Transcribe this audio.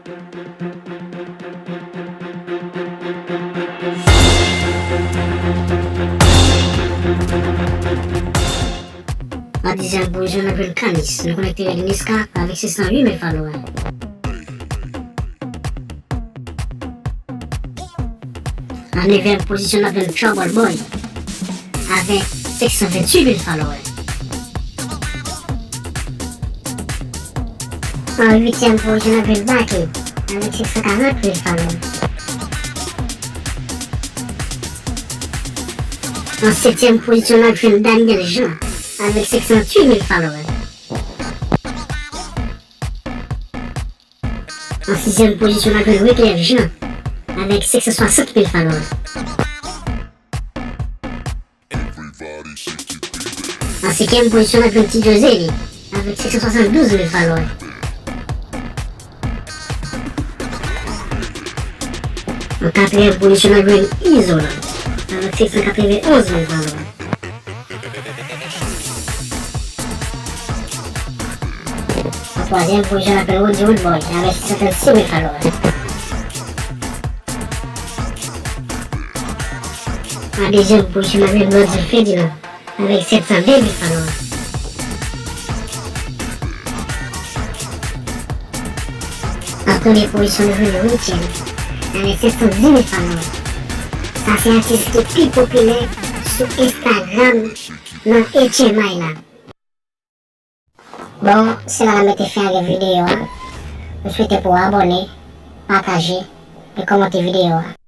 En deuxième position, on a vu le Canis. Nous connectons le Niska avec 608 000 followers. En 9e position, on a vu le Trouble Boy avec 628 000 followers. En 8e position, on a vu le Baki avec 640 000 followers. En 7e position, on a vu le Daniel Jean avec 608 000 followers. En 6e position, on a vu le Wyclef Jean avec 660 000 followers. En 5e position, on a vu le petit José avec 672 000 followers. En 4e position, on a vu Isola avec 691 000 followers. En 3e position, on a vu Woody Woodboy avec 636 000 followers. En 2e position, on a vu Blood Ferdinand avec 720 000 followers. En 1e position, on a vu le Weeknd avec 710 000 followers. Ça, c'est l'artiste le plus populaire sur Instagram dans HMI là. Bon, c'est là que je vais faire la vidéo. Je souhaite pour abonner, partager et commenter la vidéo.